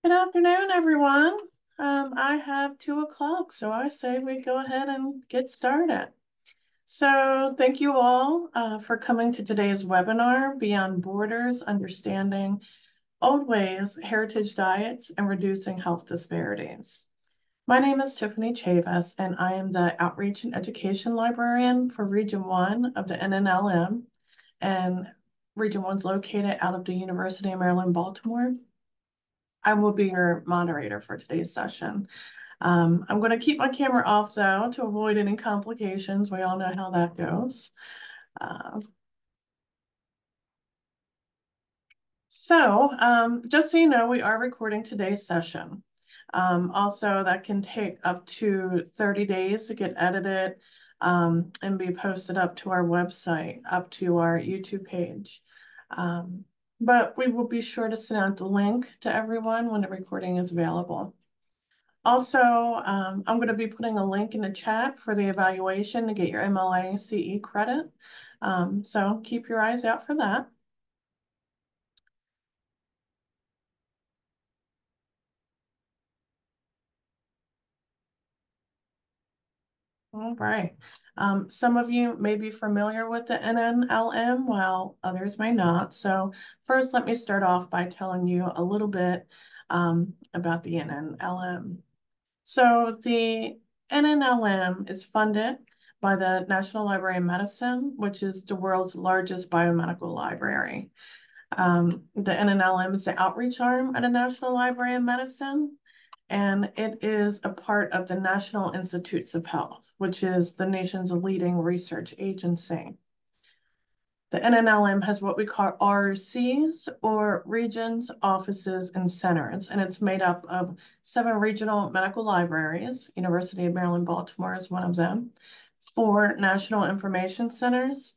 Good afternoon, everyone. I have 2 o'clock, so I say we go ahead and get started. So thank you all for coming to today's webinar, Beyond Borders, Understanding Oldways, Heritage Diets, and Reducing Health Disparities. My name is Tiffany Chavis, and I am the Outreach and Education Librarian for Region 1 of the NNLM, and Region 1 is located out of the University of Maryland, Baltimore. I will be your moderator for today's session. I'm going to keep my camera off though to avoid any complications. We all know how that goes. Uh, just so you know, we are recording today's session. Also, that can take up to 30 days to get edited and be posted up to our website, up to our YouTube page. But we will be sure to send out the link to everyone when the recording is available. Also, I'm going to be putting a link in the chat for the evaluation to get your MLA CE credit. So keep your eyes out for that. All right. Some of you may be familiar with the NNLM, while others may not. So first, let me start off by telling you a little bit about the NNLM. So the NNLM is funded by the National Library of Medicine, which is the world's largest biomedical library. The NNLM is the outreach arm at the National Library of Medicine, and it is a part of the National Institutes of Health, which is the nation's leading research agency. The NNLM has what we call RCs, or regions, offices, and centers, and it's made up of 7 regional medical libraries. University of Maryland, Baltimore is one of them, 4 national information centers,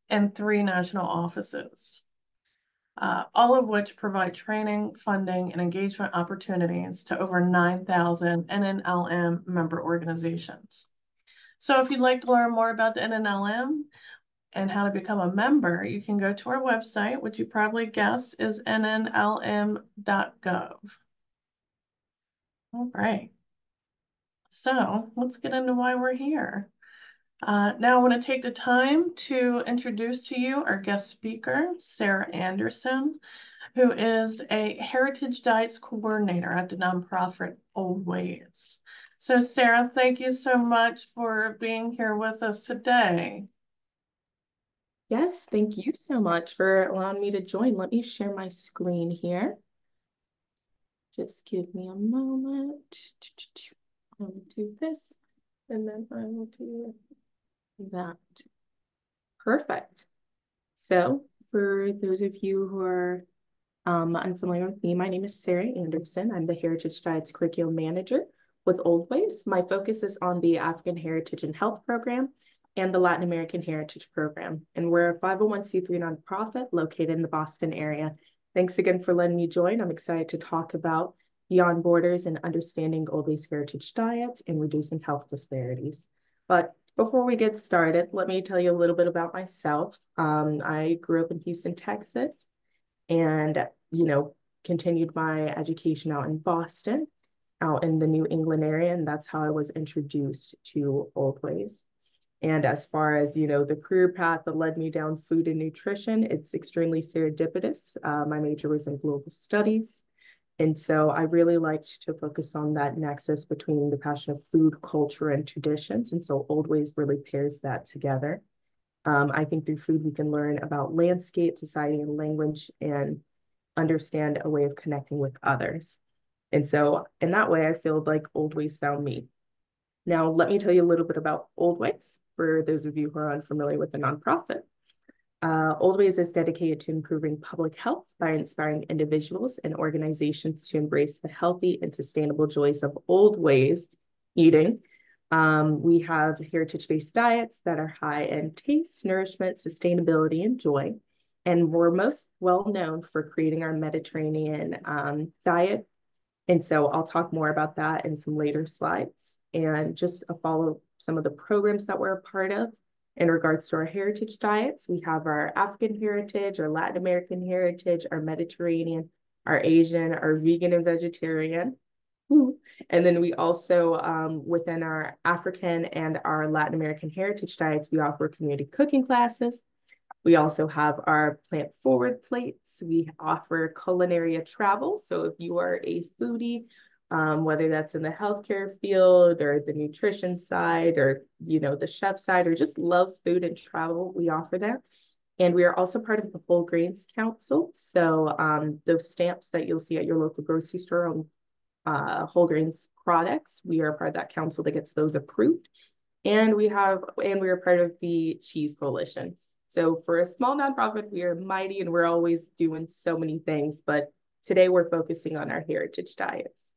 and 3 national offices. All of which provide training, funding, and engagement opportunities to over 9,000 NNLM member organizations. So if you'd like to learn more about the NNLM and how to become a member, you can go to our website, which you probably guess is nnlm.gov. All right. So let's get into why we're here. Now I want to take the time to introduce to you our guest speaker, Sarah Anderson, who is a Heritage Diets Coordinator at the nonprofit Oldways. So Sarah, thank you so much for being here with us today. Yes, thank you so much for allowing me to join. Let me share my screen here. Just give me a moment. I will do this, and then I will do that. Perfect. So for those of you who are unfamiliar with me, my name is Sarah Anderson. I'm the Heritage Diets Curriculum Manager with Oldways. My focus is on the African Heritage and Health Program and the Latin American Heritage Program. And we're a 501c3 nonprofit located in the Boston area. Thanks again for letting me join. I'm excited to talk about Beyond Borders and understanding Oldways heritage diets and reducing health disparities. But before we get started, let me tell you a little bit about myself. I grew up in Houston, Texas, and, continued my education out in Boston, out in the New England area, and that's how I was introduced to Oldways. And as far as, the career path that led me down food and nutrition, it's extremely serendipitous. My major was in global studies. And so I really liked to focus on that nexus between the passion of food, culture, and traditions. And so Oldways really pairs that together. I think through food, we can learn about landscape, society, and language, and understand a way of connecting with others. And so in that way, I feel like Oldways found me. Now, let me tell you a little bit about Oldways for those of you who are unfamiliar with the nonprofit. Oldways is dedicated to improving public health by inspiring individuals and organizations to embrace the healthy and sustainable joys of old ways eating. We have heritage-based diets that are high in taste, nourishment, sustainability, and joy. And we're most well known for creating our Mediterranean diet. And so I'll talk more about that in some later slides. And just follow some of the programs that we're a part of. In regards to our heritage diets, we have our African heritage, our Latin American heritage, our Mediterranean, our Asian, our vegan and vegetarian. Ooh. And then we also, within our African and our Latin American heritage diets, we offer community cooking classes. We also have our plant forward plates. We offer culinaria travel. So if you are a foodie, whether that's in the healthcare field or the nutrition side or, the chef side, or just love food and travel, we offer that. And we are also part of the Whole Grains Council. So those stamps that you'll see at your local grocery store on whole grains products, we are part of that council that gets those approved. And we are part of the Cheese Coalition. So for a small nonprofit, we are mighty and we're always doing so many things. But today we're focusing on our heritage diets.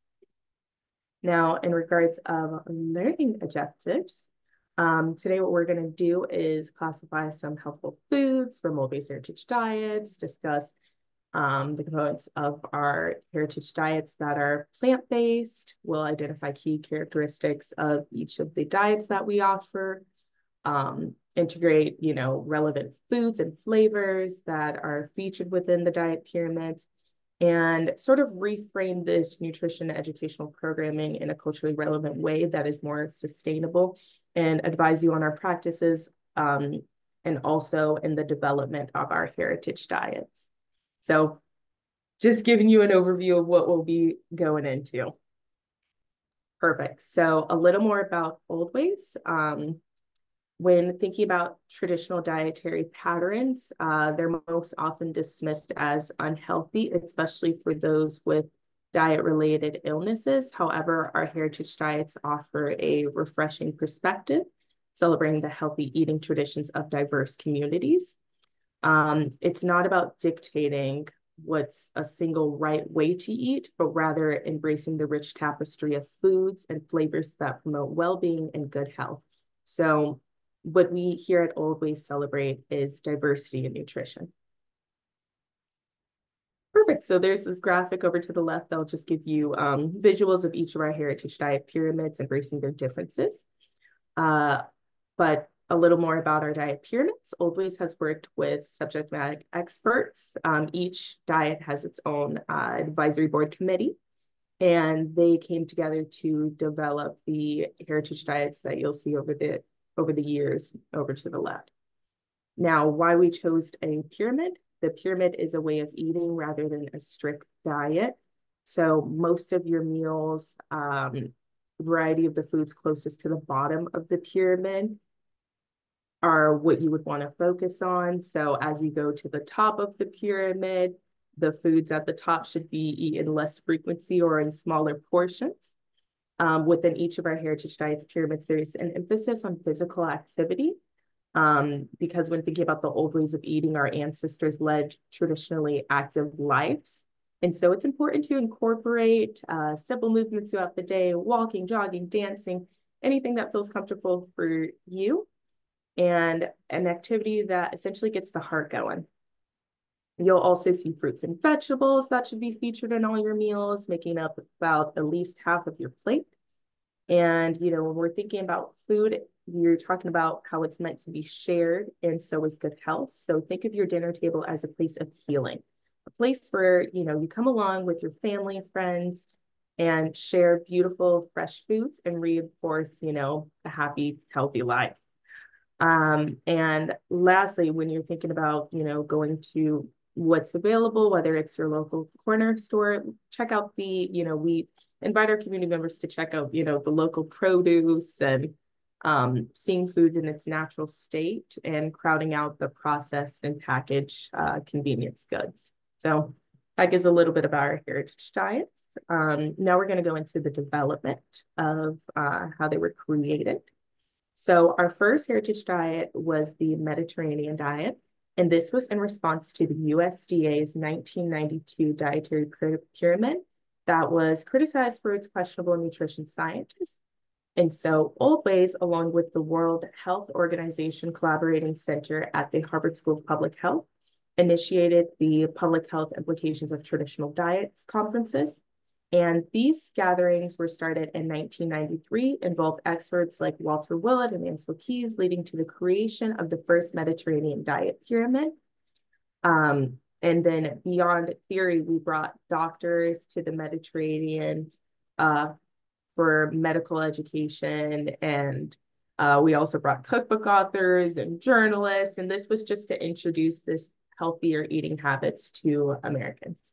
Now, in regards of learning objectives, today what we're going to do is classify some healthful foods from Oldways heritage diets, discuss the components of our heritage diets that are plant-based. We'll identify key characteristics of each of the diets that we offer, integrate, relevant foods and flavors that are featured within the diet pyramid, and sort of reframe this nutrition educational programming in a culturally relevant way that is more sustainable, and advise you on our practices, and also in the development of our heritage diets. So just giving you an overview of what we'll be going into. Perfect. So a little more about Oldways. When thinking about traditional dietary patterns, they're most often dismissed as unhealthy, especially for those with diet-related illnesses. However, our heritage diets offer a refreshing perspective, celebrating the healthy eating traditions of diverse communities. It's not about dictating what's a single right way to eat, but rather embracing the rich tapestry of foods and flavors that promote well-being and good health. So what we here at Oldways celebrate is diversity in nutrition. Perfect. So there's this graphic over to the left that'll just give you visuals of each of our heritage diet pyramids, embracing their differences. But a little more about our diet pyramids. Oldways has worked with subject matter experts. Each diet has its own advisory board committee, and they came together to develop the heritage diets that you'll see over the years over to the left. Now, why we chose a pyramid? The pyramid is a way of eating rather than a strict diet. So most of your meals, variety of the foods closest to the bottom of the pyramid are what you would want to focus on. So as you go to the top of the pyramid, the foods at the top should be eaten less frequency or in smaller portions. Within each of our heritage diets pyramids, there's an emphasis on physical activity, because when thinking about the old ways of eating, our ancestors led traditionally active lives. And so it's important to incorporate simple movements throughout the day, walking, jogging, dancing, anything that feels comfortable for you, and an activity that essentially gets the heart going. You'll also see fruits and vegetables that should be featured in all your meals, making up about at least half of your plate. And, when we're thinking about food, you're talking about how it's meant to be shared, and so is good health. So think of your dinner table as a place of healing, a place where, you come along with your family and friends and share beautiful, fresh foods and reinforce, a happy, healthy life. And lastly, when you're thinking about, going to what's available, whether it's your local corner store, check out we invite our community members to check out, the local produce and seeing foods in its natural state and crowding out the processed and packaged convenience goods. So that gives a little bit about our heritage diets. Now we're going to go into the development of how they were created. So our first heritage diet was the Mediterranean diet, and this was in response to the USDA's 1992 dietary pyramid that was criticized for its questionable nutrition scientists. And so Oldways, along with the World Health Organization Collaborating Center at the Harvard School of Public Health, initiated the Public Health Implications of Traditional Diets conferences. And these gatherings were started in 1993, involved experts like Walter Willett and Ansel Keys, leading to the creation of the first Mediterranean diet pyramid. And then beyond theory, we brought doctors to the Mediterranean for medical education. And we also brought cookbook authors and journalists. And this was just to introduce this healthier eating habits to Americans.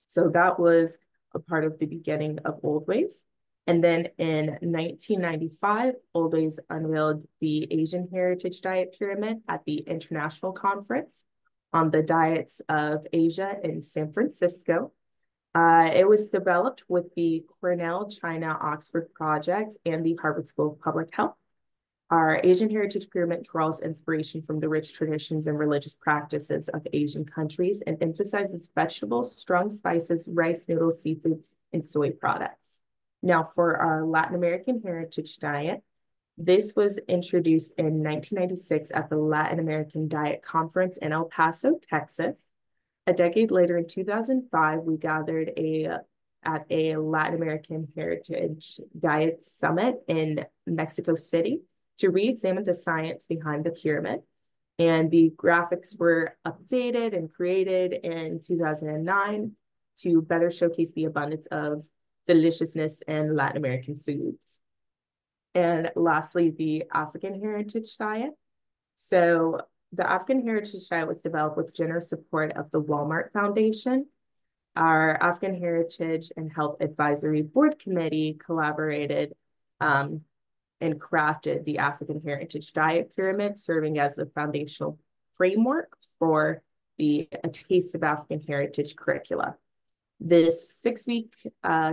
So that was a part of the beginning of Oldways. And then in 1995, Oldways unveiled the Asian Heritage Diet Pyramid at the International Conference on the Diets of Asia in San Francisco. It was developed with the Cornell China Oxford Project and the Harvard School of Public Health. Our Asian Heritage Pyramid draws inspiration from the rich traditions and religious practices of Asian countries and emphasizes vegetables, strong spices, rice noodles, seafood, and soy products. Now, for our Latin American Heritage Diet, this was introduced in 1996 at the Latin American Diet Conference in El Paso, Texas. A decade later, in 2005, we gathered at a Latin American Heritage Diet Summit in Mexico City to re-examine the science behind the pyramid. And the graphics were updated and created in 2009 to better showcase the abundance of deliciousness in Latin American foods. And lastly, the African Heritage Diet. So the African Heritage Diet was developed with generous support of the Walmart Foundation. Our African Heritage and Health Advisory Board Committee collaborated and crafted the African Heritage Diet Pyramid, serving as the foundational framework for the A Taste of African Heritage curricula. This 6-week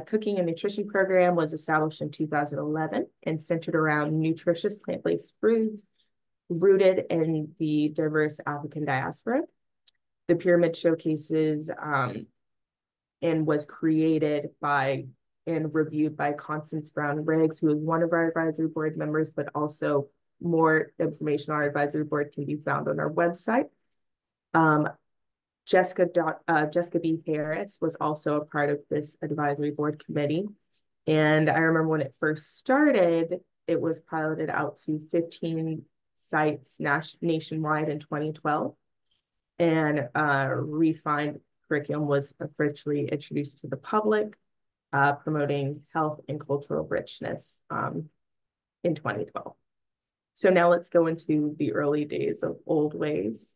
cooking and nutrition program was established in 2011 and centered around nutritious plant-based foods rooted in the diverse African diaspora. The pyramid showcases and was created by and reviewed by Constance Brown Riggs, who is one of our advisory board members, but also more information on our advisory board can be found on our website. Jessica B. Harris was also a part of this advisory board committee. And I remember when it first started, it was piloted out to 15 sites nationwide in 2012. And refined curriculum was officially introduced to the public, promoting health and cultural richness in 2012. So now let's go into the early days of Oldways.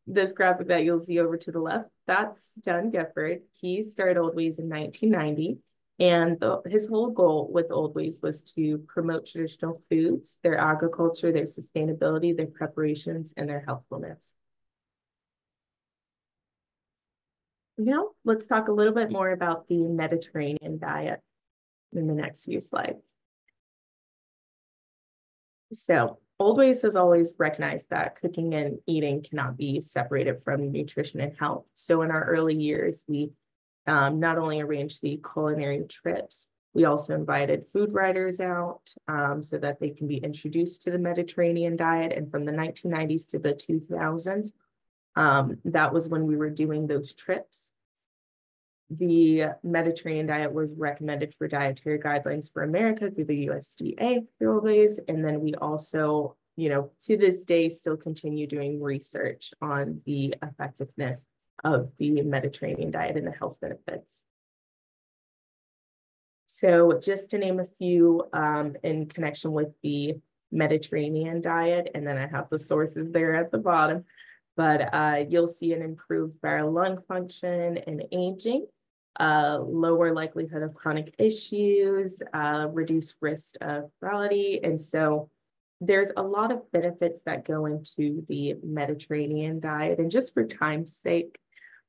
This graphic that you'll see over to the left, that's John Gifford. He started Oldways in 1990. And his whole goal with Oldways was to promote traditional foods, their agriculture, their sustainability, their preparations, and their healthfulness. Now, let's talk a little bit more about the Mediterranean diet in the next few slides. So, Oldways has always recognized that cooking and eating cannot be separated from nutrition and health. So, in our early years, we not only arranged the culinary trips, we also invited food writers out so that they can be introduced to the Mediterranean diet. And from the 1990s to the 2000s, that was when we were doing those trips. The Mediterranean diet was recommended for dietary guidelines for America through the USDA Oldways. And then we also, to this day, still continue doing research on the effectiveness of the Mediterranean diet and the health benefits. So just to name a few in connection with the Mediterranean diet, and then I have the sources there at the bottom, but you'll see an improved viral lung function and aging, lower likelihood of chronic issues, reduced risk of mortality. And so there's a lot of benefits that go into the Mediterranean diet. And just for time's sake,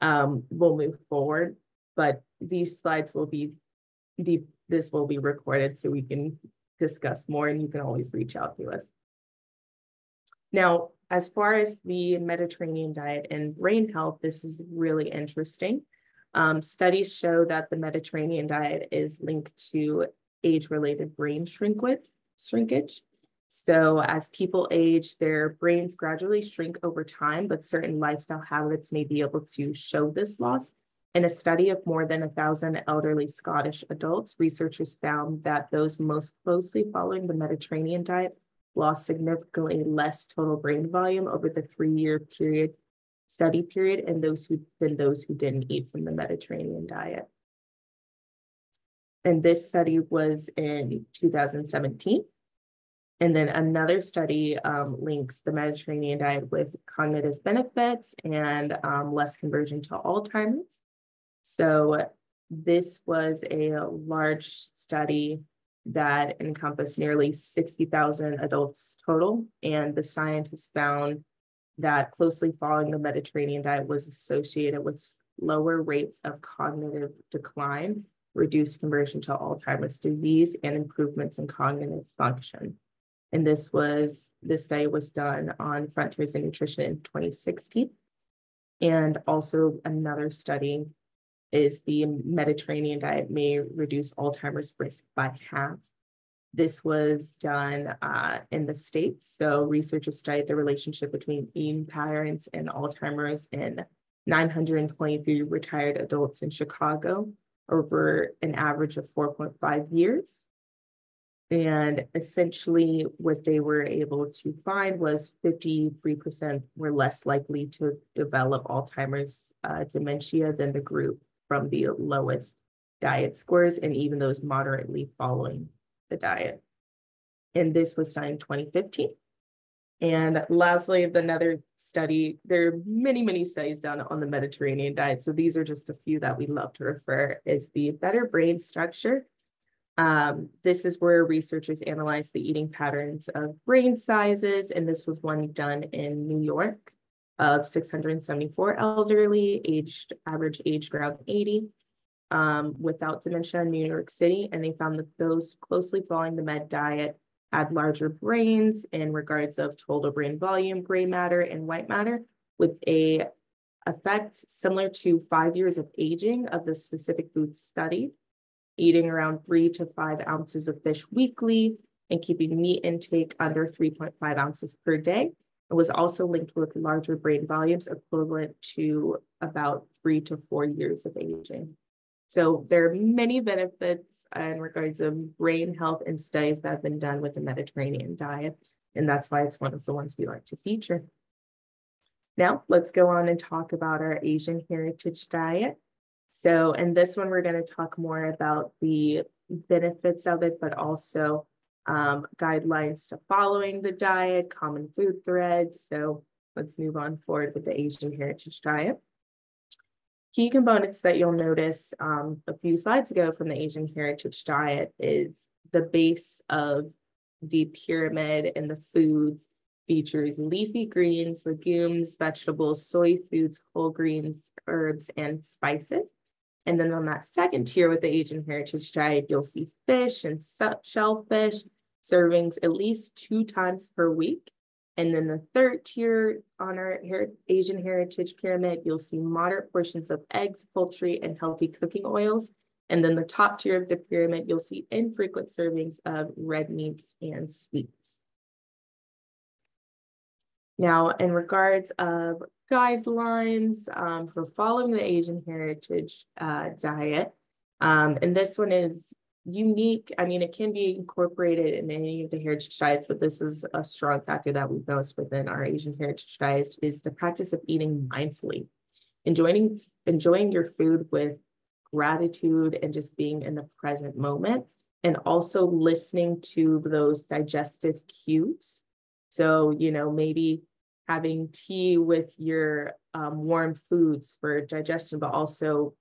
we'll move forward, but these slides will be this will be recorded so we can discuss more, and you can always reach out to us. Now, as far as the Mediterranean diet and brain health, this is really interesting. Studies show that the Mediterranean diet is linked to age-related brain shrinkage. So as people age, their brains gradually shrink over time, but certain lifestyle habits may be able to show this loss. In a study of more than 1,000 elderly Scottish adults, researchers found that those most closely following the Mediterranean diet lost significantly less total brain volume over the 3-year period study period and those who didn't eat from the Mediterranean diet. And this study was in 2017. And then another study links the Mediterranean diet with cognitive benefits and less conversion to Alzheimer's. So this was a large study that encompassed nearly 60,000 adults total. And the scientists found that closely following the Mediterranean diet was associated with lower rates of cognitive decline, reduced conversion to Alzheimer's disease, and improvements in cognitive function. And this study was done on Frontiers in Nutrition in 2016. And also another study is the Mediterranean diet may reduce Alzheimer's risk by half. This was done in the States. So researchers studied the relationship between eating patterns and Alzheimer's in 923 retired adults in Chicago over an average of 4.5 years. And essentially what they were able to find was 53% were less likely to develop Alzheimer's dementia than the group from the lowest diet scores, and even those moderately following the diet. And this was done in 2015. And lastly, another study, there are many, many studies done on the Mediterranean diet. So these are just a few that we love to refer, is the Better Brain Structure. This is where researchers analyzed the eating patterns of brain sizes, and this was one done in New York of 674 elderly, average age around 80, without dementia in New York City, and they found that those closely following the med diet had larger brains in regards of total brain volume, gray matter, and white matter, with a effect similar to 5 years of aging of the specific foods studied. Eating around 3 to 5 ounces of fish weekly and keeping meat intake under 3.5 ounces per day. It was also linked with larger brain volumes equivalent to about 3 to 4 years of aging. So there are many benefits in regards of brain health and studies that have been done with the Mediterranean diet. And that's why it's one of the ones we like to feature. Now let's go on and talk about our Asian heritage diet. So in this one, we're going to talk more about the benefits of it, but also guidelines to following the diet, common food threads. So let's move on forward with the Asian heritage diet. Key components that you'll notice a few slides ago from the Asian heritage diet is the base of the pyramid and the foods features leafy greens, legumes, vegetables, soy foods, whole grains, herbs, and spices. And then on that second tier with the Asian heritage diet, you'll see fish and shellfish, servings at least 2 times per week. And then the third tier on our Asian heritage pyramid, you'll see moderate portions of eggs, poultry, and healthy cooking oils. And then the top tier of the pyramid, you'll see infrequent servings of red meats and sweets. Now, in regards of guidelines for following the Asian heritage diet, and this one is unique. I mean, it can be incorporated in any of the heritage diets, but this is a strong factor that we've noticed within our Asian heritage diet is the practice of eating mindfully, enjoying your food with gratitude and just being in the present moment, and also listening to those digestive cues. So, maybe having tea with your warm foods for digestion, but also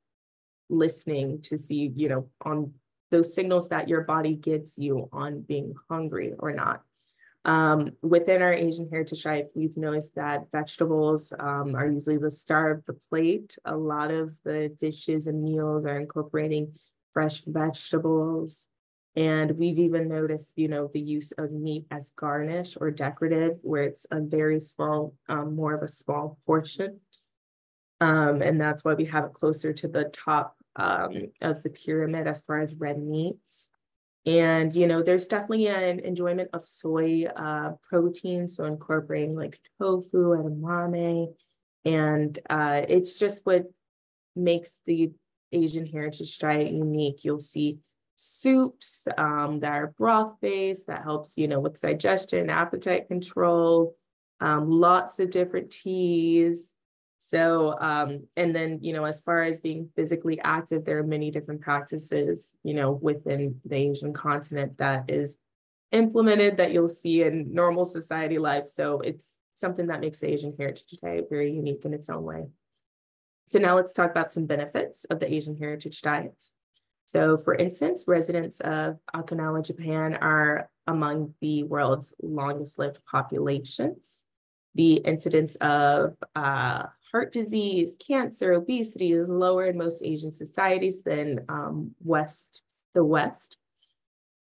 listening to see, on those signals that your body gives you on being hungry or not. Within our Asian heritage diet, we've noticed that vegetables are usually the star of the plate. A lot of the dishes and meals are incorporating fresh vegetables. And we've even noticed, the use of meat as garnish or decorative, where it's a very small, more of a small portion. And that's why we have it closer to the top of the pyramid as far as red meats. And, there's definitely an enjoyment of soy protein, so incorporating like tofu, edamame, and it's just what makes the Asian heritage diet unique. You'll see soups that are broth-based, that helps, with digestion, appetite control, lots of different teas, So, and then, as far as being physically active, there are many different practices, within the Asian continent that is implemented that you'll see in normal society life. So it's something that makes the Asian Heritage Diet very unique in its own way. So now let's talk about some benefits of the Asian Heritage Diets. So for instance, residents of Okinawa, Japan are among the world's longest lived populations. The incidence of heart disease, cancer, obesity is lower in most Asian societies than the West.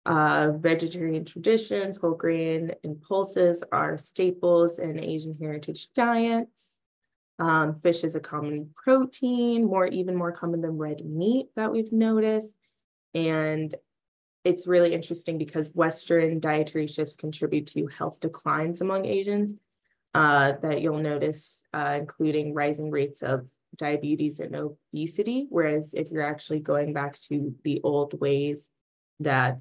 Vegetarian traditions, whole grain and pulses are staples in Asian heritage diets. Fish is a common protein, even more common than red meat that we've noticed. And it's really interesting because Western dietary shifts contribute to health declines among Asians that you'll notice, including rising rates of diabetes and obesity. Whereas if you're actually going back to the old ways that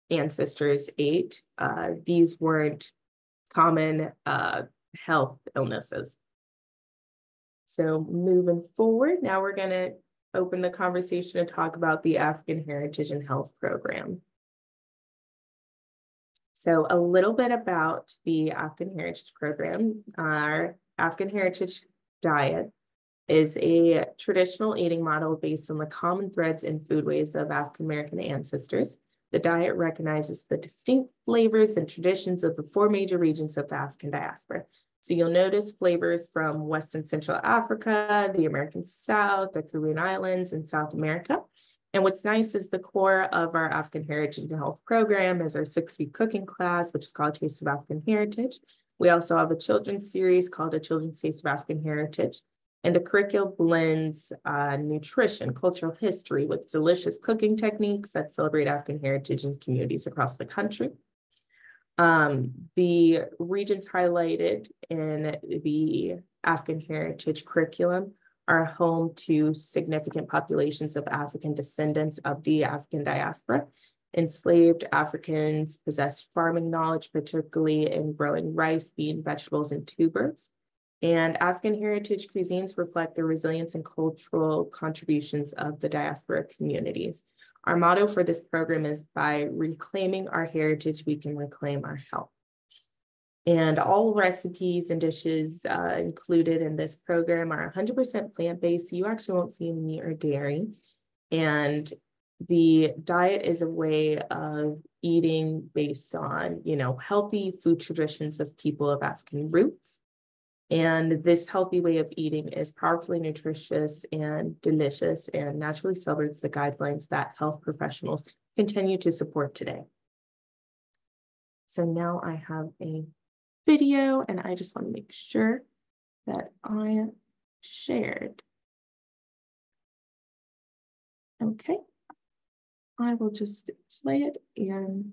ancestors ate, these weren't common health illnesses. So moving forward, now we're going to open the conversation to talk about the African Heritage and Health Program. So a little bit about the African Heritage Program. Our African Heritage Diet is a traditional eating model based on the common threads and foodways of African American ancestors. The diet recognizes the distinct flavors and traditions of the 4 major regions of the African diaspora. So you'll notice flavors from West and Central Africa, the American South, the Caribbean Islands, and South America. And what's nice is the core of our African Heritage and Health Program is our 6-week cooking class, which is called Taste of African Heritage. We also have a children's series called A Children's Taste of African Heritage. And the curriculum blends nutrition, cultural history with delicious cooking techniques that celebrate African heritage in communities across the country. The regions highlighted in the African Heritage curriculum are home to significant populations of African descendants of the African diaspora. Enslaved Africans possessed farming knowledge, particularly in growing rice, bean, vegetables, and tubers. And African heritage cuisines reflect the resilience and cultural contributions of the diaspora communities. Our motto for this program is, by reclaiming our heritage, we can reclaim our health. And all recipes and dishes included in this program are 100% plant-based, so you actually won't see meat or dairy. And the diet is a way of eating based on, healthy food traditions of people of African roots. And this healthy way of eating is powerfully nutritious and delicious and naturally celebrates the guidelines that health professionals continue to support today. So now I have a video and I just want to make sure that I shared. Okay, I will just play it and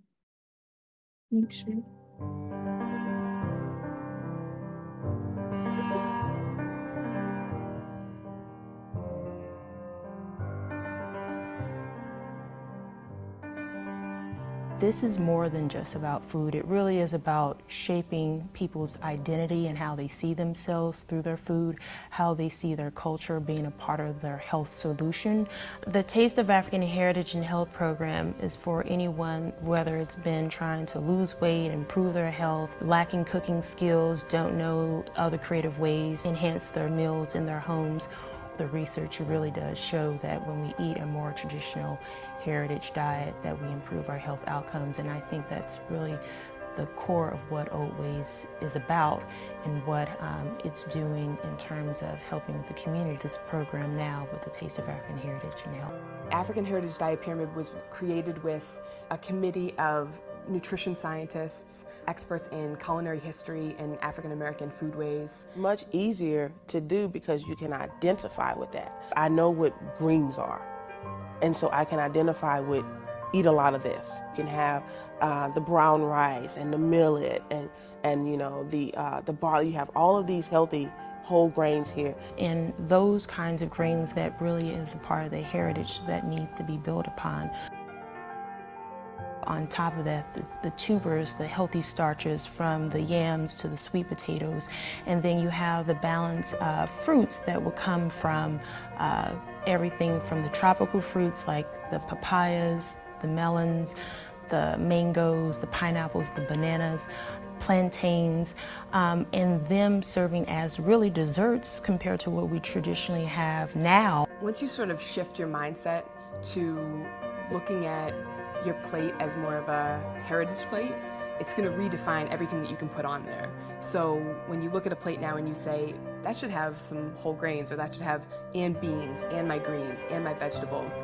make sure. This is more than just about food. It really is about shaping people's identity and how they see themselves through their food, how they see their culture being a part of their health solution. The Taste of African Heritage and Health program is for anyone, whether it's been trying to lose weight, improve their health, lacking cooking skills, don't know other creative ways, enhance their meals in their homes. The research really does show that when we eat a more traditional heritage diet, that we improve our health outcomes. And I think that's really the core of what Oldways is about and what it's doing in terms of helping the community. This program now with the Taste of African Heritage and Health. African Heritage Diet Pyramid was created with a committee of nutrition scientists, experts in culinary history and African American foodways. It's much easier to do because you can identify with that. I know what greens are, and so I can identify with, eat a lot of this. You can have the brown rice and the millet and the barley. You have all of these healthy whole grains here. And those kinds of grains, that really is a part of the heritage that needs to be built upon. On top of that, the tubers, the healthy starches from the yams to the sweet potatoes, and then you have the balance of fruits that will come from everything from the tropical fruits like the papayas, the melons, the mangoes, the pineapples, the bananas, plantains, and them serving as really desserts compared to what we traditionally have now. Once you sort of shift your mindset to looking at your plate as more of a heritage plate, it's going to redefine everything that you can put on there. So when you look at a plate now and you say, that should have some whole grains, or that should have and beans, and my greens, and my vegetables,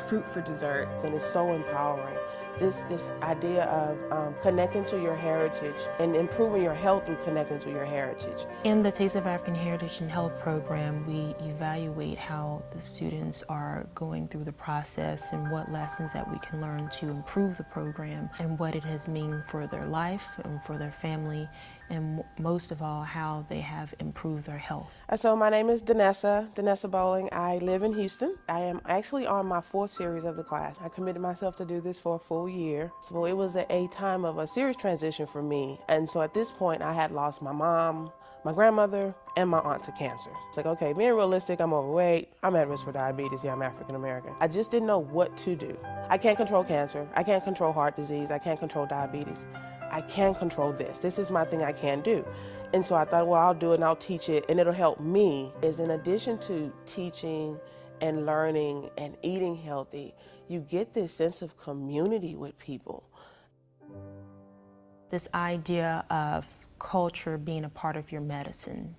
fruit for dessert. And it's so empowering. This idea of connecting to your heritage and improving your health through connecting to your heritage. In the Taste of African Heritage and Health program, we evaluate how the students are going through the process and what lessons that we can learn to improve the program and what it has meant for their life and for their family, and most of all, how they have improved their health. So my name is Danessa Bowling. I live in Houston. I am actually on my 4th series of the class. I committed myself to do this for a full year. So it was a time of a serious transition for me. And so at this point, I had lost my mom, my grandmother, and my aunt to cancer. It's like, okay, being realistic, I'm overweight, I'm at risk for diabetes, yeah, I'm African American. I just didn't know what to do. I can't control cancer, I can't control heart disease, I can't control diabetes. I can control this. This is my thing I can do. And so I thought, well, I'll do it and I'll teach it and it'll help me. Is in addition to teaching and learning and eating healthy, you get this sense of community with people. This idea of culture being a part of your medicine.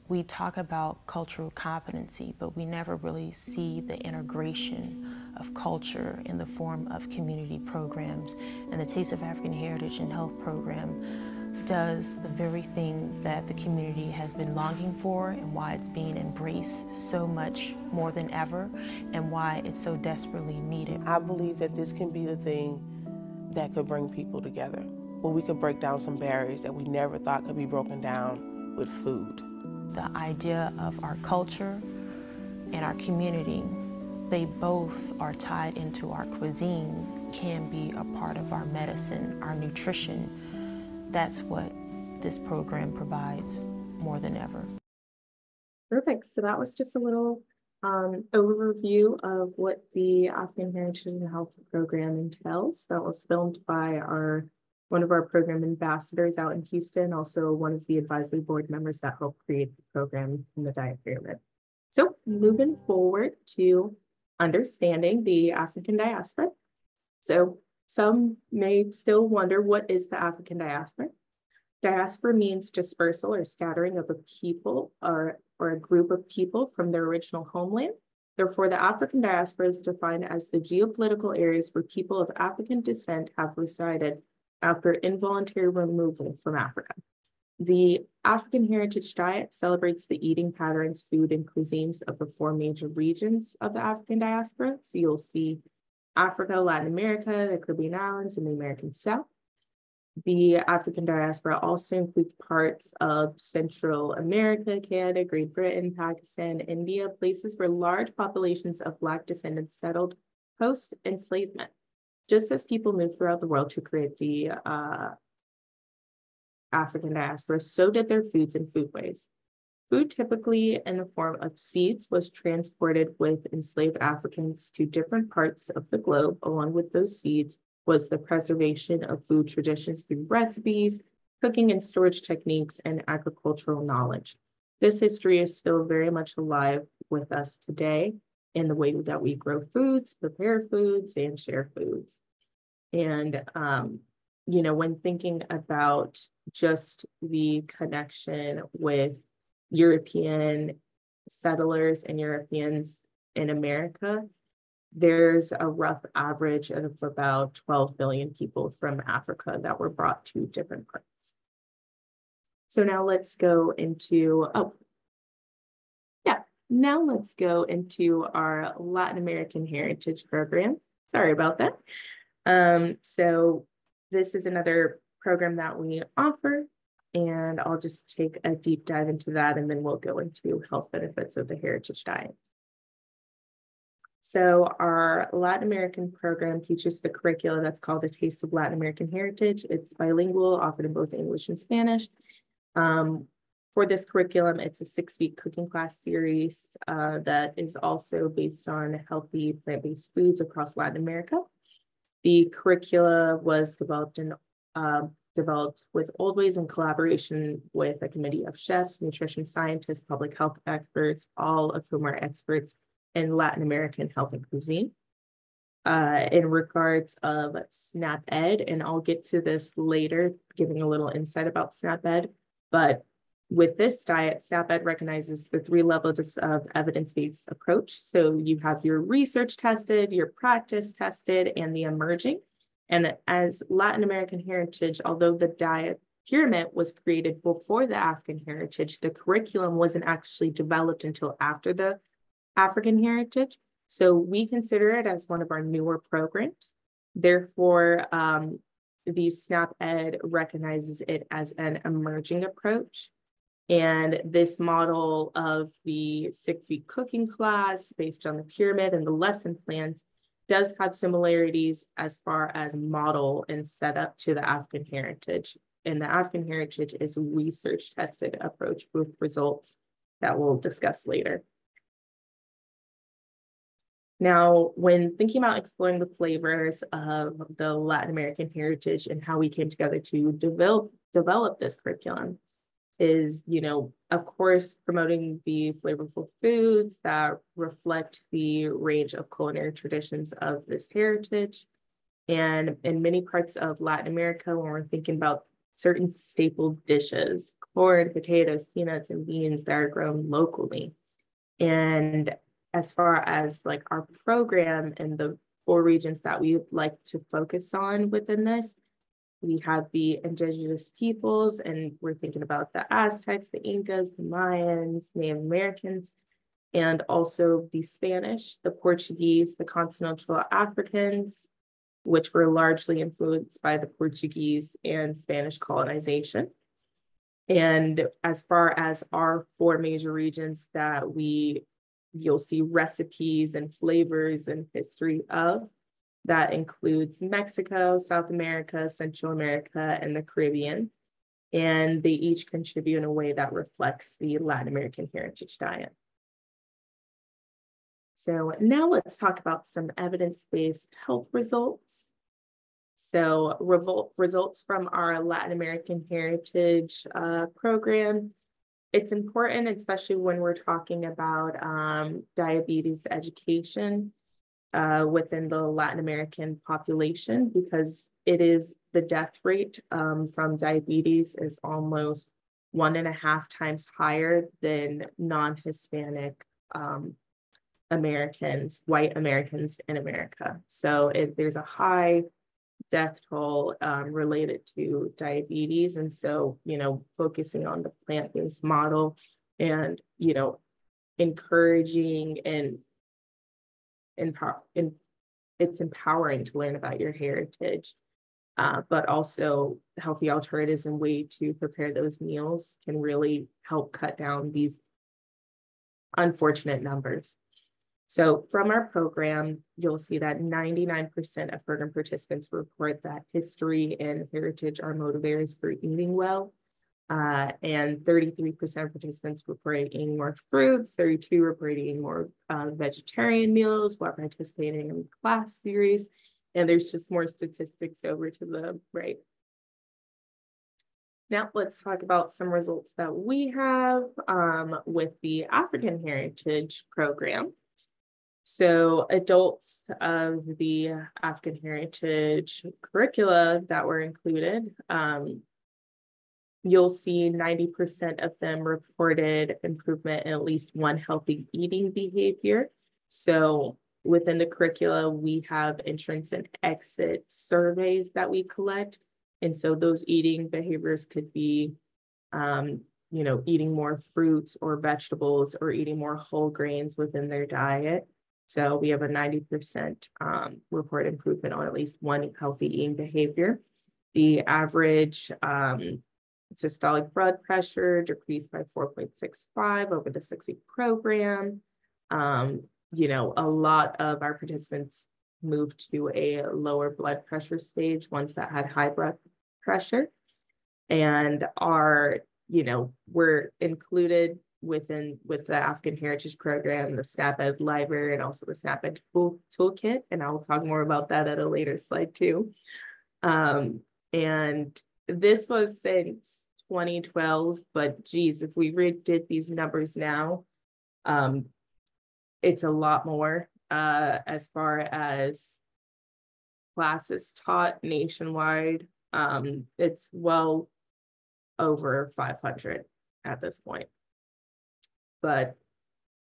We talk about cultural competency, but we never really see the integration of culture in the form of community programs. And the Taste of African Heritage and Health program does the very thing that the community has been longing for, and why it's being embraced so much more than ever, and why it's so desperately needed. I believe that this can be the thing that could bring people together, where we could break down some barriers that we never thought could be broken down with food. The idea of our culture and our community, they both are tied into our cuisine, can be a part of our medicine, our nutrition. That's what this program provides more than ever. Perfect. So that was just a little overview of what the African Heritage and Health program entails. That was filmed by one of our program ambassadors out in Houston, also one of the advisory board members that helped create the program in the diet pyramid. So moving forward to understanding the African diaspora. So some may still wonder, what is the African diaspora? Diaspora means dispersal or scattering of a people or a group of people from their original homeland. Therefore, the African diaspora is defined as the geopolitical areas where people of African descent have resided after involuntary removal from Africa. The African Heritage Diet celebrates the eating patterns, food, and cuisines of the 4 major regions of the African diaspora. So you'll see Africa, Latin America, the Caribbean islands, and the American South. The African diaspora also includes parts of Central America, Canada, Great Britain, Pakistan, India, places where large populations of Black descendants settled post-enslavement. Just as people moved throughout the world to create the African diaspora, so did their foods and foodways. Food, typically in the form of seeds, was transported with enslaved Africans to different parts of the globe. Along with those seeds was the preservation of food traditions through recipes, cooking and storage techniques, and agricultural knowledge. This history is still very much alive with us today in the way that we grow foods, prepare foods, and share foods. And, when thinking about just the connection with European settlers and Europeans in America, there's a rough average of about 12 billion people from Africa that were brought to different parts. So now let's go into, now let's go into our Latin American Heritage Program. Sorry about that. So this is another program that we offer, and I'll just take a deep dive into that, and then we'll go into health benefits of the heritage diet. So our Latin American program features the curricula that's called A Taste of Latin American Heritage. It's bilingual, offered in both English and Spanish. For this curriculum, it's a 6-week cooking class series that is also based on healthy plant-based foods across Latin America. The curricula was developed with Oldways in collaboration with a committee of chefs, nutrition scientists, public health experts, all of whom are experts in Latin American health and cuisine. In regards of SNAP Ed, and I'll get to this later, giving a little insight about SNAP Ed, but with this diet, SNAP Ed recognizes the 3 levels of evidence-based approach. So you have your research tested, your practice tested, and the emerging. And as Latin American heritage, although the diet pyramid was created before the African heritage, the curriculum wasn't actually developed until after the African heritage. So we consider it as one of our newer programs. Therefore, the SNAP Ed recognizes it as an emerging approach. And this model of the 6-week cooking class based on the pyramid and the lesson plans does have similarities as far as model and setup to the African heritage. And the African heritage is a research tested approach with results that we'll discuss later. Now, when thinking about exploring the flavors of the Latin American heritage and how we came together to develop this curriculum is, of course, promoting the flavorful foods that reflect the range of culinary traditions of this heritage. And in many parts of Latin America, when we're thinking about certain staple dishes, corn, potatoes, peanuts, and beans that are grown locally. And as far as like our program and the 4 regions that we would like to focus on within this, we have the indigenous peoples, and we're thinking about the Aztecs, the Incas, the Mayans, Native Americans, and also the Spanish, the Portuguese, the continental Africans, which were largely influenced by the Portuguese and Spanish colonization. And as far as our 4 major regions that you'll see recipes and flavors and history of, that includes Mexico, South America, Central America, and the Caribbean. And they each contribute in a way that reflects the Latin American heritage diet. So now let's talk about some evidence-based health results. So results from our Latin American heritage program. It's important, especially when we're talking about diabetes education within the Latin American population, because it is the death rate from diabetes is almost 1.5 times higher than non-Hispanic Americans, white Americans in America. So there's a high death toll related to diabetes. And so, focusing on the plant-based model and, encouraging and it's empowering to learn about your heritage, but also healthy alternatives and way to prepare those meals can really help cut down these unfortunate numbers. So from our program, you'll see that 99% of program participants report that history and heritage are motivators for eating well. And 33% of participants report eating more fruits, 32% report eating more vegetarian meals while participating in the class series. And there's just more statistics over to the right. Now let's talk about some results that we have with the African Heritage Program. So adults of the African Heritage curricula that were included, you'll see 90% of them reported improvement in at least one healthy eating behavior. So within the curricula, we have entrance and exit surveys that we collect. And so those eating behaviors could be, eating more fruits or vegetables or eating more whole grains within their diet. So we have a 90% report improvement on at least one healthy eating behavior. The average systolic blood pressure decreased by 4.65 over the 6-week program. you know, a lot of our participants moved to a lower blood pressure stage, ones that had high blood pressure, and are, you know, were included with the African Heritage Program, the SNAP-Ed library, and also the SNAP-Ed toolkit. And I'll talk more about that at a later slide too. And this was since 2012, but geez, if we redid these numbers now, it's a lot more as far as classes taught nationwide. It's well over 500 at this point. But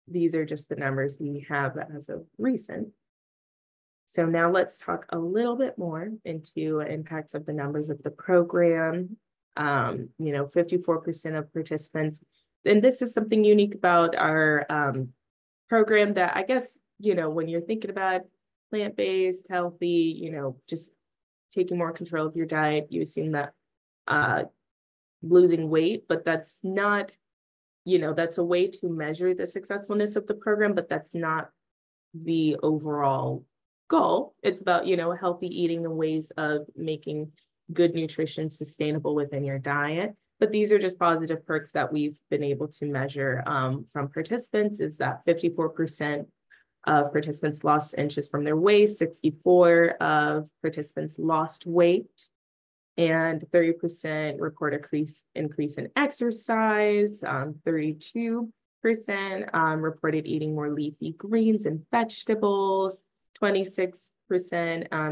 these are just the numbers we have as of recent. So now let's talk a little bit more into impacts of the numbers of the program. You know, 54% of participants, and this is something unique about our program that I guess, you know, when you're thinking about plant-based, healthy, you know, just taking more control of your diet, you assume that losing weight, but that's not, you know, that's a way to measure the successfulness of the program, but that's not the overall goal. It's about, you know, healthy eating and ways of making good nutrition sustainable within your diet. But these are just positive perks that we've been able to measure from participants, is that 54% of participants lost inches from their waist, 64% of participants lost weight, and 30% report increase in exercise, 32% reported eating more leafy greens and vegetables, 26%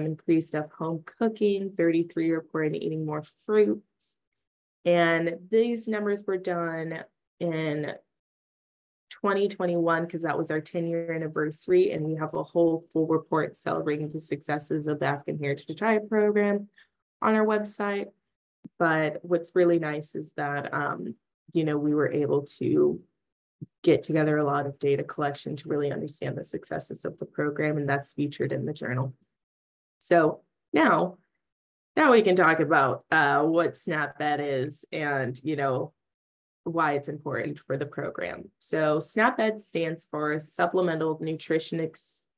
increase of home cooking, 33% reported eating more fruits. And these numbers were done in 2021 because that was our 10-year anniversary, and we have a whole full report celebrating the successes of the African Heritage Diet Program on our website. But what's really nice is that, you know, we were able to get together a lot of data collection to really understand the successes of the program, and that's featured in the journal. So now we can talk about what SNAP-Ed is and, you know, why it's important for the program. So SNAP-Ed stands for Supplemental Nutrition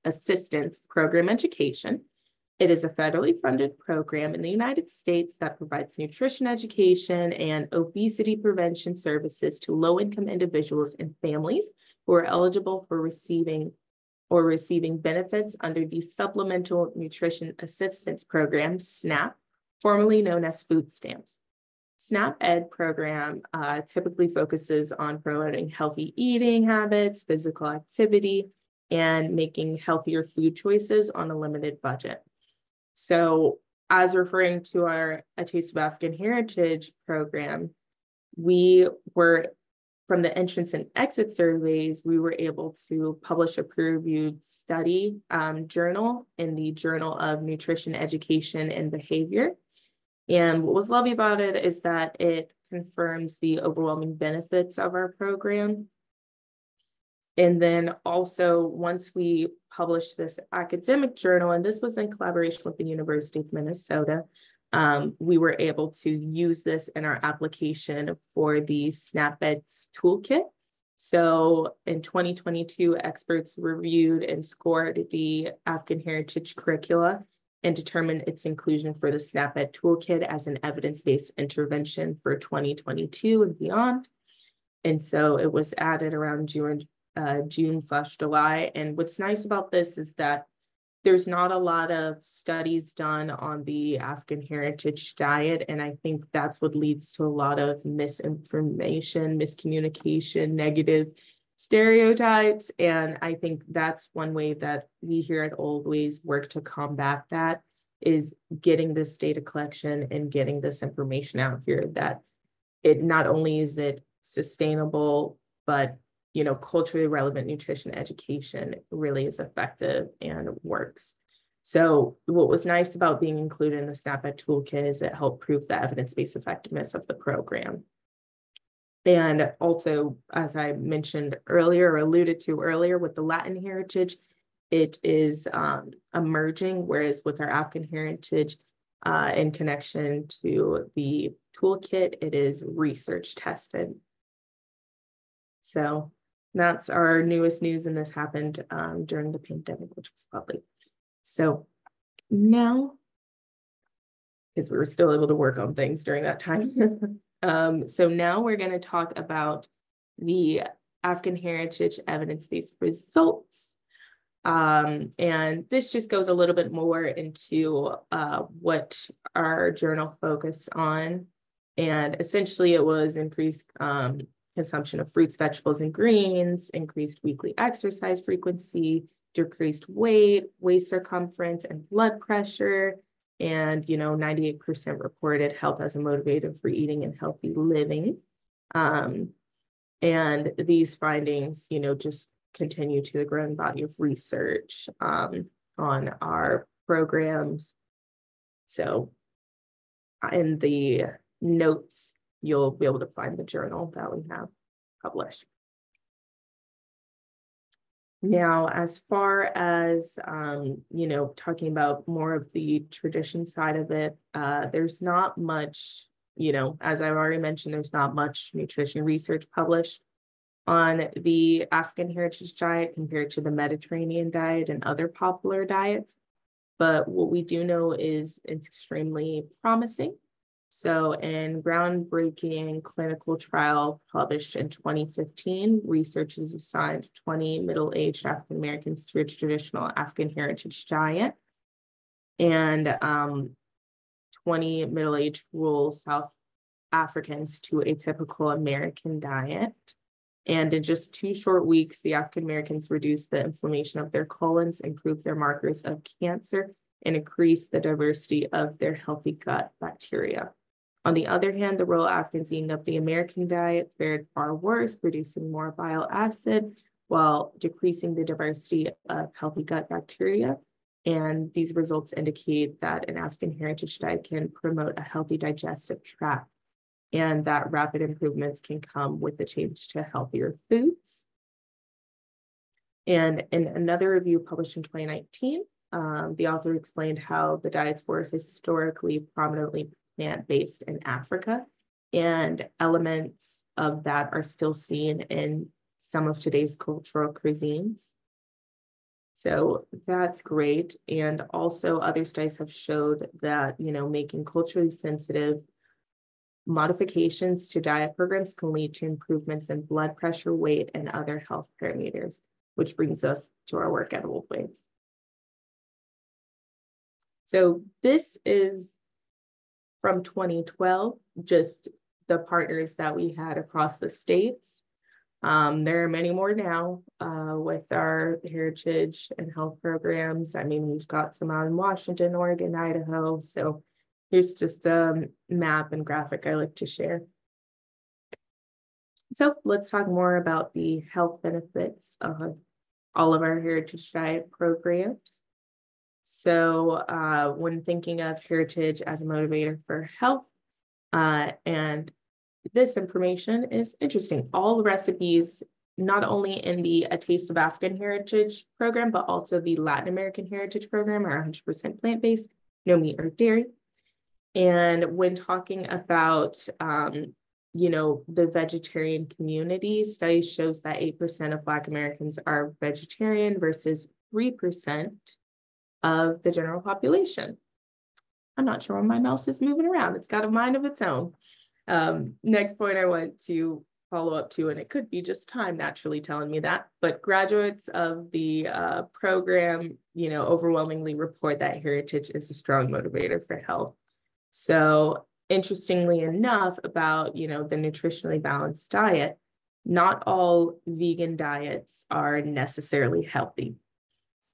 Assistance Program Education. It is a federally funded program in the United States that provides nutrition education and obesity prevention services to low-income individuals and families who are eligible for receiving benefits under the Supplemental Nutrition Assistance Program, SNAP, formerly known as food stamps. SNAP-Ed program typically focuses on promoting healthy eating habits, physical activity, and making healthier food choices on a limited budget. So as referring to our A Taste of African Heritage program, we were, from the entrance and exit surveys, we were able to publish a peer-reviewed study journal in the Journal of Nutrition Education and Behavior. And what was lovely about it is that it confirms the overwhelming benefits of our program. And then also, once we published this academic journal, and this was in collaboration with the University of Minnesota, we were able to use this in our application for the SNAP-Ed toolkit. So in 2022, experts reviewed and scored the African Heritage curricula and determined its inclusion for the SNAP-Ed toolkit as an evidence-based intervention for 2022 and beyond. And so it was added around June/July. And what's nice about this is that there's not a lot of studies done on the African heritage diet. And I think that's what leads to a lot of misinformation, miscommunication, negative stereotypes. And I think that's one way that we here at Oldways work to combat that, is getting this data collection and getting this information out here, that it not only is it sustainable, but, you know, culturally relevant nutrition education really is effective and works. So what was nice about being included in the SNAP-Ed toolkit is it helped prove the evidence-based effectiveness of the program. And also, as I mentioned earlier, or alluded to earlier, with the Latin heritage, it is emerging, whereas with our African heritage, in connection to the toolkit, it is research tested. So That's our newest news, and this happened during the pandemic, which was lovely. So now, because we were still able to work on things during that time. So now we're going to talk about the African heritage evidence-based results. And this just goes a little bit more into what our journal focused on. And essentially it was increased consumption of fruits, vegetables, and greens, increased weekly exercise frequency, decreased weight, waist circumference, and blood pressure. And, 98% reported health as a motivator for eating and healthy living. And these findings, just continue to the growing body of research on our programs. So in the notes, you'll be able to find the journal that we have published. Now, as far as, talking about more of the tradition side of it, there's not much, as I've already mentioned, there's not much nutrition research published on the African heritage diet compared to the Mediterranean diet and other popular diets. But what we do know is it's extremely promising. So in groundbreaking clinical trial published in 2015, researchers assigned 20 middle-aged African Americans to a traditional African heritage diet and 20 middle-aged rural South Africans to a typical American diet. And in just 2 short weeks, the African Americans reduced the inflammation of their colons, improved their markers of cancer, and increased the diversity of their healthy gut bacteria. On the other hand, the rural Africans eating of the American diet fared far worse, producing more bile acid while decreasing the diversity of healthy gut bacteria. And these results indicate that an African heritage diet can promote a healthy digestive tract, and that rapid improvements can come with the change to healthier foods. And in another review published in 2019, the author explained how the diets were historically prominently plant-based in Africa, and elements of that are still seen in some of today's cultural cuisines. So that's great. And also other studies have showed that, making culturally sensitive modifications to diet programs can lead to improvements in blood pressure, weight, and other health parameters, which brings us to our work at Oldways. So this is from 2012, just the partners that we had across the states. There are many more now with our heritage and health programs. I mean, we've got some out in Washington, Oregon, Idaho. So here's just a map and graphic I like to share. So let's talk more about the health benefits of all of our heritage diet programs. So when thinking of heritage as a motivator for health, and this information is interesting. All the recipes, not only in the A Taste of African Heritage program, but also the Latin American Heritage program are 100% plant-based, no meat or dairy. And when talking about, the vegetarian community, studies shows that 8% of Black Americans are vegetarian versus 3% of the general population. I'm not sure when my mouse is moving around. It's got a mind of its own. Next point I want to follow up to, and it could be just time naturally telling me that, but graduates of the program, overwhelmingly report that heritage is a strong motivator for health. So interestingly enough about, the nutritionally balanced diet, not all vegan diets are necessarily healthy.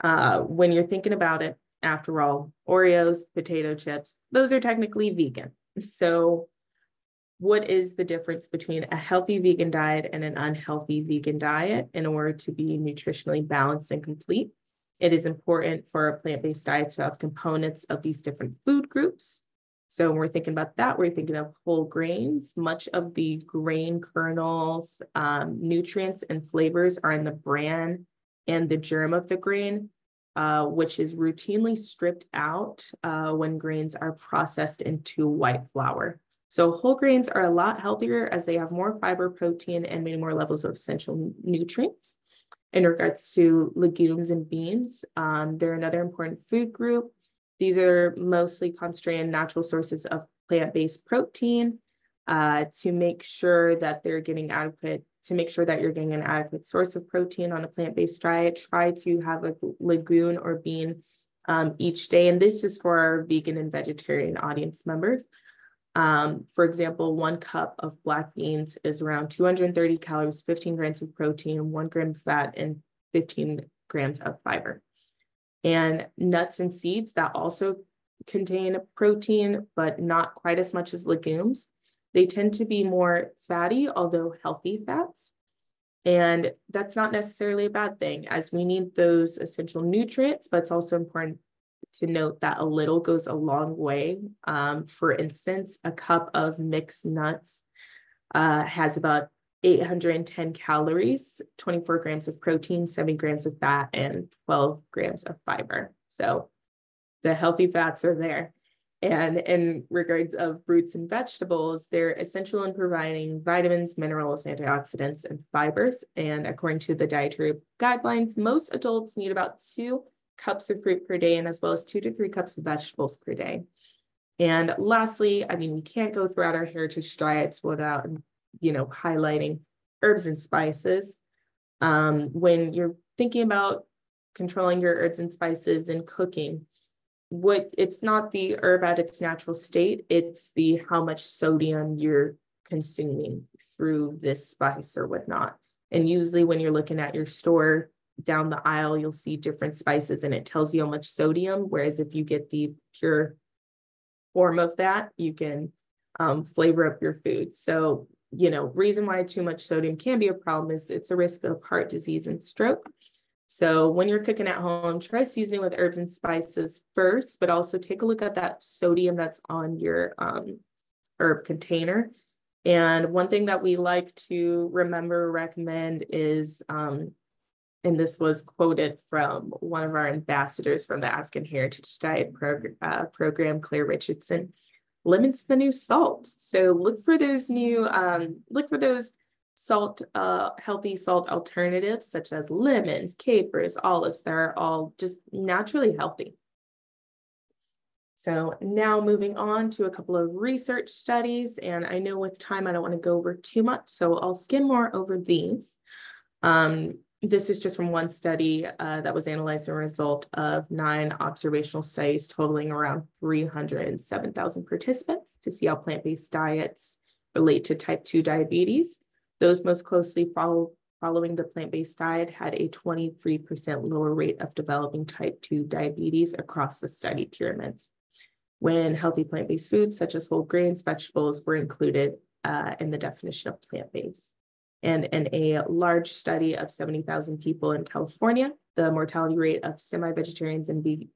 When you're thinking about it, after all, Oreos, potato chips, those are technically vegan. So what is the difference between a healthy vegan diet and an unhealthy vegan diet in order to be nutritionally balanced and complete? It is important for a plant-based diet to have components of these different food groups. So when we're thinking about that, we're thinking of whole grains. Much of the grain kernels, nutrients and flavors are in the bran and the germ of the grain, which is routinely stripped out when grains are processed into white flour. So whole grains are a lot healthier as they have more fiber, protein, and many more levels of essential nutrients. In regards to legumes and beans, they're another important food group. These are mostly concentrated natural sources of plant-based protein to make sure that you're getting an adequate source of protein on a plant-based diet. Try to have a legume or bean each day. And this is for our vegan and vegetarian audience members. For example, 1 cup of black beans is around 230 calories, 15 grams of protein, 1 gram of fat, and 15 grams of fiber. And nuts and seeds that also contain protein, but not quite as much as legumes. They tend to be more fatty, although healthy fats. And that's not necessarily a bad thing, as we need those essential nutrients, but it's also important to note that a little goes a long way. For instance, a cup of mixed nuts has about 810 calories, 24 grams of protein, 7 grams of fat, and 12 grams of fiber. So the healthy fats are there. And in regards of fruits and vegetables, they're essential in providing vitamins, minerals, antioxidants, and fibers. And according to the dietary guidelines, most adults need about 2 cups of fruit per day, and as well as 2 to 3 cups of vegetables per day. And lastly, I mean, we can't go throughout our heritage diets without, highlighting herbs and spices. When you're thinking about controlling your herbs and spices and cooking, it's not the herb at its natural state, it's the how much sodium you're consuming through this spice or whatnot. And usually when you're looking at your store down the aisle, you'll see different spices and it tells you how much sodium, whereas if you get the pure form of that, you can flavor up your food. So, reason why too much sodium can be a problem is it's a risk of heart disease and stroke. So when you're cooking at home, try seasoning with herbs and spices first, but also take a look at that sodium that's on your herb container. And one thing that we like to recommend is, and this was quoted from one of our ambassadors from the African Heritage Diet program, Claire Richardson, lemon's the new salt. So look for those salt, healthy salt alternatives such as lemons, capers, olives that are all just naturally healthy. So now moving on to a couple of research studies, and I know with time I don't want to go over too much, so I'll skim more over these. This is just from one study that was analyzed as a result of 9 observational studies totaling around 307,000 participants to see how plant-based diets relate to type 2 diabetes. Those most closely following the plant-based diet had a 23% lower rate of developing type 2 diabetes across the study pyramids, when healthy plant-based foods such as whole grains, vegetables were included in the definition of plant-based. And in a large study of 70,000 people in California, the mortality rate of semi-vegetarians and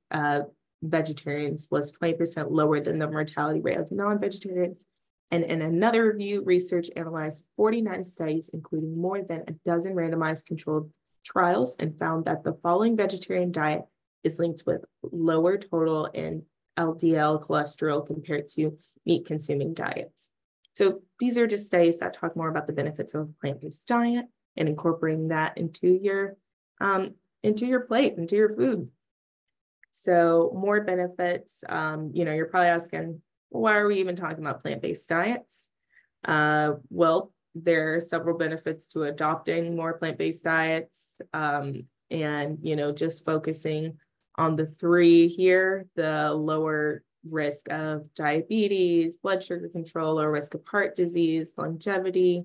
vegetarians was 20% lower than the mortality rate of non-vegetarians. And in another review, research analyzed 49 studies, including more than a dozen randomized controlled trials, and found that the following vegetarian diet is linked with lower total in LDL cholesterol compared to meat-consuming diets. So these are just studies that talk more about the benefits of a plant-based diet and incorporating that into your plate, into your food. So more benefits, you're probably asking, why are we even talking about plant-based diets? Well, there are several benefits to adopting more plant-based diets, and, just focusing on the 3 here, the lower risk of diabetes, blood sugar control, or risk of heart disease, longevity.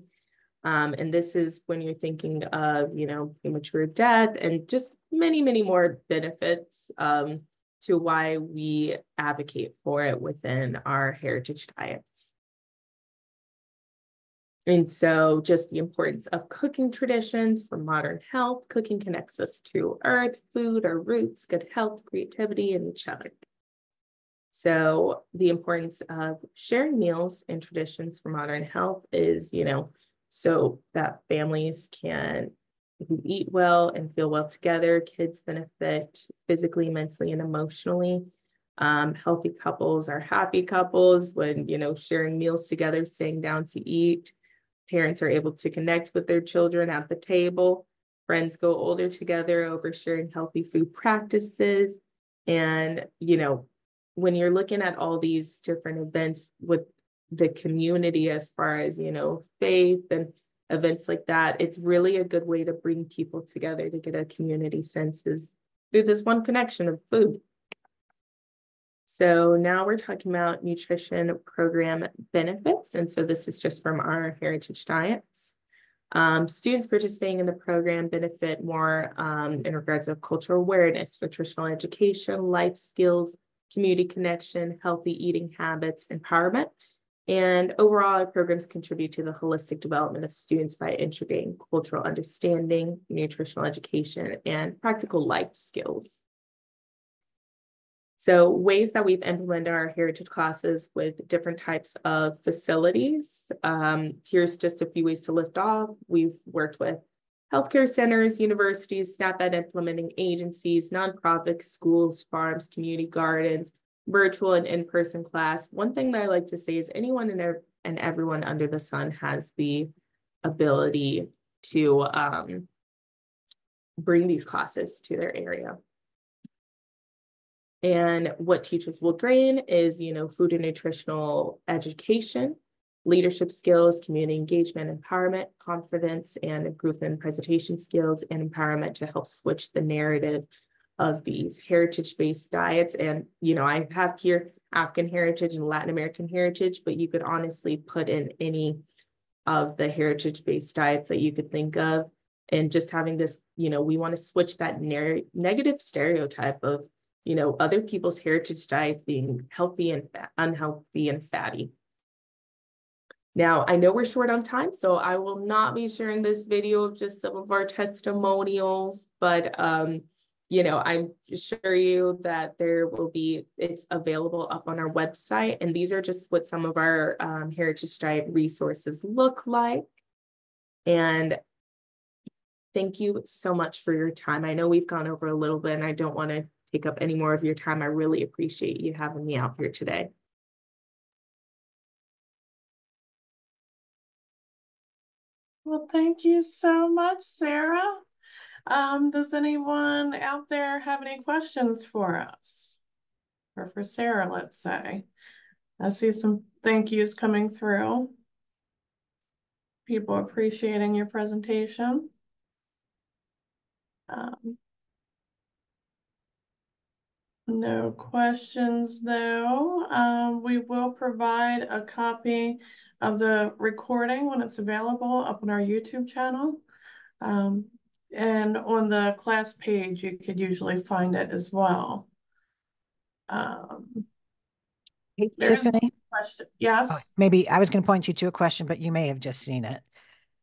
And this is when you're thinking of, premature death and just many, many more benefits to why we advocate for it within our heritage diets. And so just the importance of cooking traditions for modern health. Cooking connects us to earth, food, our roots, good health, creativity, and each other. So the importance of sharing meals and traditions for modern health is, so that families can eat well and feel well together, kids benefit physically, mentally, and emotionally. Healthy couples are happy couples when, sharing meals together, sitting down to eat. Parents are able to connect with their children at the table. Friends go older together over sharing healthy food practices. And, when you're looking at all these different events with the community, as far as, faith and events like that, it's really a good way to bring people together to get a community sense is through this one connection of food. So now we're talking about nutrition program benefits. And so this is just from our heritage diets. Students participating in the program benefit more in regards of cultural awareness, nutritional education, life skills, community connection, healthy eating habits, empowerment. And overall, our programs contribute to the holistic development of students by integrating cultural understanding, nutritional education, and practical life skills. So ways that we've implemented our heritage classes with different types of facilities. Here's just a few ways to lift off. We've worked with healthcare centers, universities, SNAP Ed implementing agencies, nonprofits, schools, farms, community gardens, virtual and in-person class. One thing that I like to say is anyone and everyone under the sun has the ability to bring these classes to their area. And what teachers will gain is, food and nutritional education, leadership skills, community engagement, empowerment, confidence, and improvement in presentation skills, and empowerment to help switch the narrative of these heritage-based diets. And, I have here African heritage and Latin American heritage, but you could honestly put in any of the heritage-based diets that you could think of. And just having this, we want to switch that negative stereotype of other people's heritage diets being healthy and unhealthy and fatty. Now, I know we're short on time, so I will not be sharing this video of just some of our testimonials, but I'm sure you that it's available up on our website. And these are just what some of our heritage diet resources look like. And thank you so much for your time. I know we've gone over a little bit and I don't want to take up any more of your time. I really appreciate you having me out here today. Well, thank you so much, Sarah. Does anyone out there have any questions for us? Or for Sarah, let's say. I see some thank yous coming through. People appreciating your presentation. No questions though. We will provide a copy of the recording when it's available up on our YouTube channel. And on the class page, you could usually find it as well. Hey, There's a Tiffany. question. Yes. Oh, maybe I was going to point you to a question, but you may have just seen it.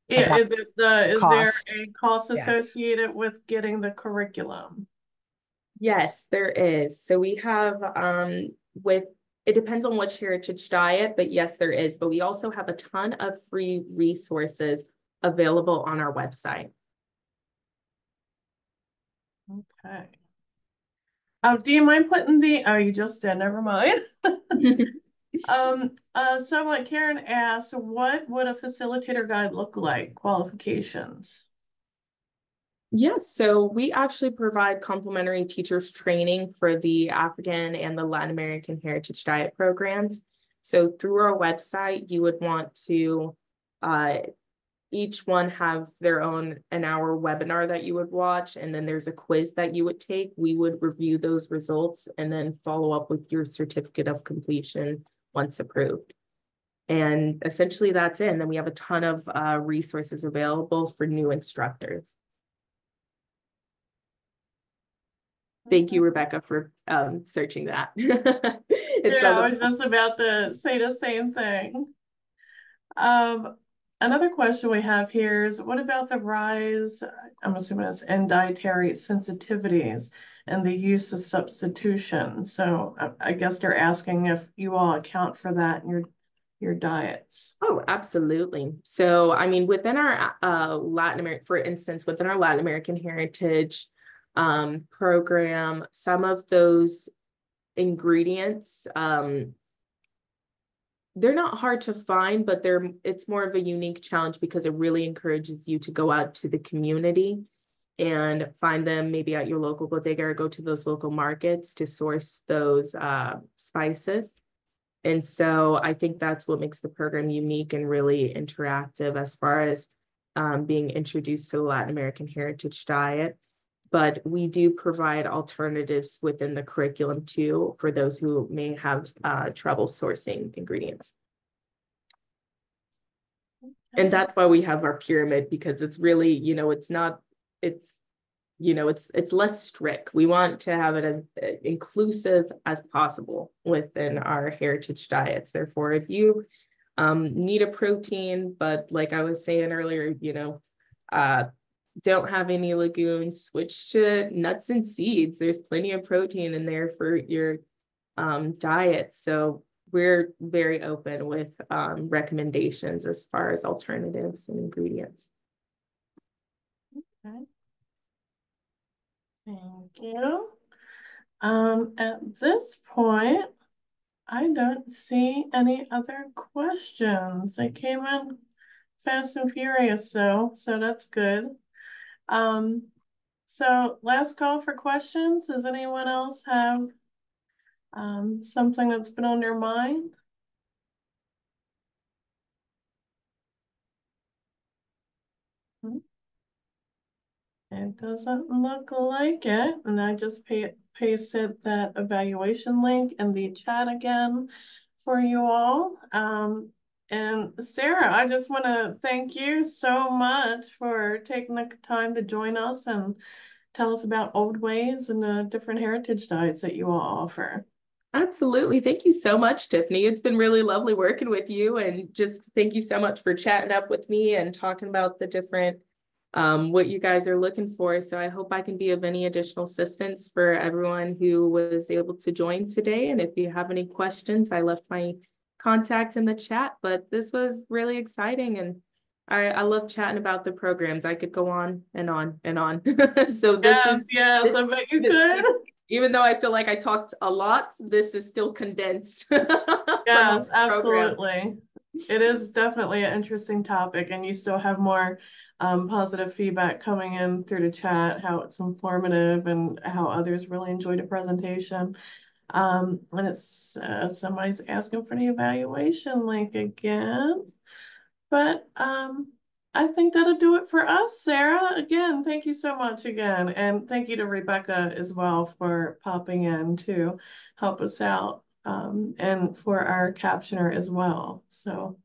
Yeah, is there cost. a cost Yeah. associated with getting the curriculum? Yes, there is. So we have it depends on which heritage diet, but yes, there is. But we also have a ton of free resources available on our website. Okay. Do you mind putting oh, you just did, never mind. Someone, Karen asked, what would a facilitator guide look like? Qualifications? Yes, so we actually provide complimentary teachers training for the African and the Latin American Heritage Diet programs. So through our website, you would want to each one have their own an-hour webinar that you would watch, and then there's a quiz that you would take. We would review those results and then follow up with your certificate of completion once approved. And essentially that's it. And then we have a ton of resources available for new instructors. Thank you, Rebecca, for searching that. Yeah, I was just about to say the same thing. Another question we have here is, what about the rise, I'm assuming it's in dietary sensitivities and the use of substitution? So I guess they're asking if you all account for that in your diets. Oh, absolutely. So, I mean, within our Latin American, for instance, within our Latin American Heritage program, some of those ingredients. They're not hard to find, but it's more of a unique challenge because it really encourages you to go out to the community and find them maybe at your local bodega or go to those local markets to source those spices. And so I think that's what makes the program unique and really interactive as far as being introduced to the Latin American heritage diet. But we do provide alternatives within the curriculum too for those who may have trouble sourcing ingredients. And that's why we have our pyramid, because it's really, it's less strict. We want to have it as inclusive as possible within our heritage diets. Therefore, if you need a protein, but like I was saying earlier, don't have any legumes, switch to nuts and seeds. There's plenty of protein in there for your diet. So we're very open with recommendations as far as alternatives and ingredients. Okay. Thank you. At this point, I don't see any other questions. They came in fast and furious, so that's good. So last call for questions. Does anyone else have something that's been on their mind? It doesn't look like it. And I just pasted that evaluation link in the chat again for you all. And Sarah, I just want to thank you so much for taking the time to join us and tell us about Oldways and the different heritage diets that you all offer. Absolutely. Thank you so much, Tiffany. It's been really lovely working with you, and just thank you so much for chatting up with me and talking about the different what you guys are looking for. So I hope I can be of any additional assistance for everyone who was able to join today. And if you have any questions, I left my contact in the chat, but this was really exciting, and I love chatting about the programs. I could go on and on and on. So Yes, I bet you could. Even though I feel like I talked a lot, this is still condensed. Yes, absolutely. It is definitely an interesting topic, and you still have more positive feedback coming in through the chat, how it's informative and how others really enjoyed the presentation. And it's somebody's asking for the evaluation link again. But I think that'll do it for us, Sarah. Again, thank you so much again. And thank you to Rebecca as well for popping in to help us out and for our captioner as well. So